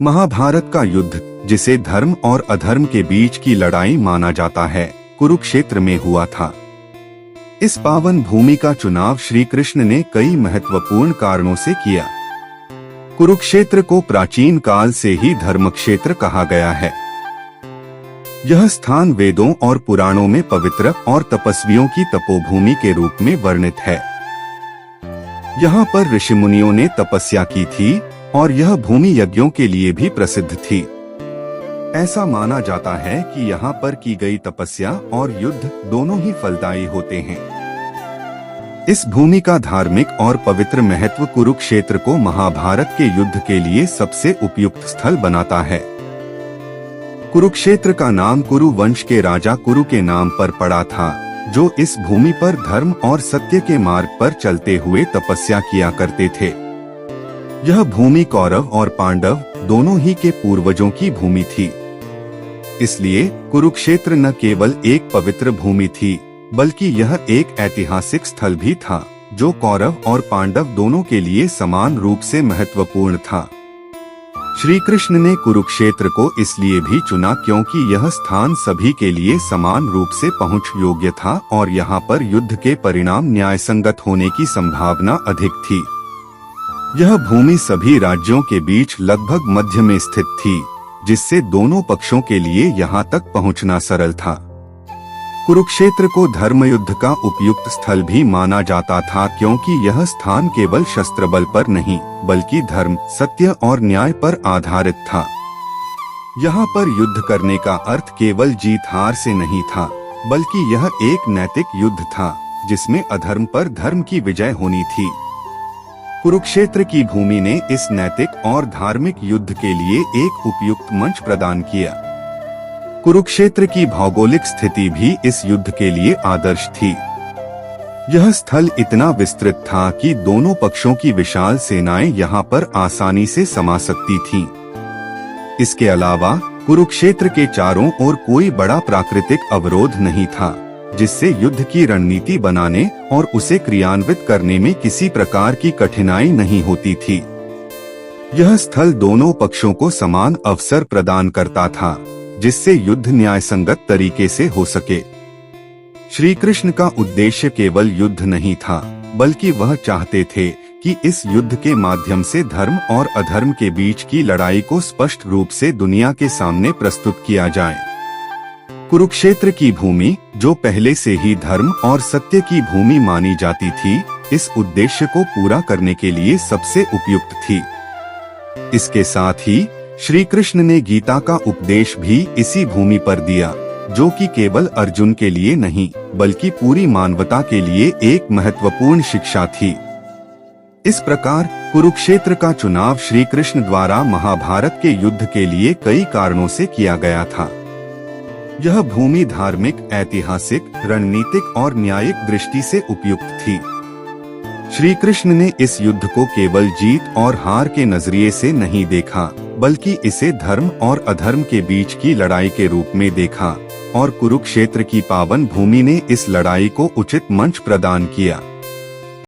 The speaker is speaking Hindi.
महाभारत का युद्ध, जिसे धर्म और अधर्म के बीच की लड़ाई माना जाता है, कुरुक्षेत्र में हुआ था। इस पावन भूमि का चुनाव श्री कृष्ण ने कई महत्वपूर्ण कारणों से किया। कुरुक्षेत्र को प्राचीन काल से ही धर्मक्षेत्र कहा गया है। यह स्थान वेदों और पुराणों में पवित्र और तपस्वियों की तपोभूमि के रूप में वर्णित है। यहाँ पर ऋषिमुनियों ने तपस्या की थी और यह भूमि यज्ञों के लिए भी प्रसिद्ध थी। ऐसा माना जाता है कि यहाँ पर की गई तपस्या और युद्ध दोनों ही फलदायी होते हैं। इस भूमि का धार्मिक और पवित्र महत्व कुरुक्षेत्र को महाभारत के युद्ध के लिए सबसे उपयुक्त स्थल बनाता है। कुरुक्षेत्र का नाम कुरु वंश के राजा कुरु के नाम पर पड़ा था, जो इस भूमि पर धर्म और सत्य के मार्ग पर चलते हुए तपस्या किया करते थे। यह भूमि कौरव और पांडव दोनों ही के पूर्वजों की भूमि थी। इसलिए कुरुक्षेत्र न केवल एक पवित्र भूमि थी, बल्कि यह एक ऐतिहासिक स्थल भी था, जो कौरव और पांडव दोनों के लिए समान रूप से महत्वपूर्ण था। श्री कृष्ण ने कुरुक्षेत्र को इसलिए भी चुना क्योंकि यह स्थान सभी के लिए समान रूप से पहुंच योग्य था और यहाँ पर युद्ध के परिणाम न्यायसंगत होने की संभावना अधिक थी। यह भूमि सभी राज्यों के बीच लगभग मध्य में स्थित थी, जिससे दोनों पक्षों के लिए यहाँ तक पहुँचना सरल था। कुरुक्षेत्र को धर्मयुद्ध का उपयुक्त स्थल भी माना जाता था क्योंकि यह स्थान केवल शस्त्र बल पर नहीं, बल्कि धर्म, सत्य और न्याय पर आधारित था। यहाँ पर युद्ध करने का अर्थ केवल जीत हार से नहीं था, बल्कि यह एक नैतिक युद्ध था, जिसमें अधर्म पर धर्म की विजय होनी थी। कुरुक्षेत्र की भूमि ने इस नैतिक और धार्मिक युद्ध के लिए एक उपयुक्त मंच प्रदान किया। कुरुक्षेत्र की भौगोलिक स्थिति भी इस युद्ध के लिए आदर्श थी। यह स्थल इतना विस्तृत था कि दोनों पक्षों की विशाल सेनाएं यहाँ पर आसानी से समा सकती थीं। इसके अलावा कुरुक्षेत्र के चारों ओर कोई बड़ा प्राकृतिक अवरोध नहीं था, जिससे युद्ध की रणनीति बनाने और उसे क्रियान्वित करने में किसी प्रकार की कठिनाई नहीं होती थी। यह स्थल दोनों पक्षों को समान अवसर प्रदान करता था, जिससे युद्ध न्यायसंगत तरीके से हो सके। श्री कृष्ण का उद्देश्य केवल युद्ध नहीं था, बल्कि वह चाहते थे कि इस युद्ध के माध्यम से धर्म और अधर्म के बीच की लड़ाई को स्पष्ट रूप से दुनिया के सामने प्रस्तुत किया जाए। कुरुक्षेत्र की भूमि, जो पहले से ही धर्म और सत्य की भूमि मानी जाती थी, इस उद्देश्य को पूरा करने के लिए सबसे उपयुक्त थी। इसके साथ ही श्री कृष्ण ने गीता का उपदेश भी इसी भूमि पर दिया, जो कि केवल अर्जुन के लिए नहीं, बल्कि पूरी मानवता के लिए एक महत्वपूर्ण शिक्षा थी। इस प्रकार कुरुक्षेत्र का चुनाव श्री कृष्ण द्वारा महाभारत के युद्ध के लिए कई कारणों से किया गया था। यह भूमि धार्मिक, ऐतिहासिक, रणनीतिक और न्यायिक दृष्टि से उपयुक्त थी। श्री कृष्ण ने इस युद्ध को केवल जीत और हार के नजरिए से नहीं देखा, बल्कि इसे धर्म और अधर्म के बीच की लड़ाई के रूप में देखा, और कुरुक्षेत्र की पावन भूमि ने इस लड़ाई को उचित मंच प्रदान किया।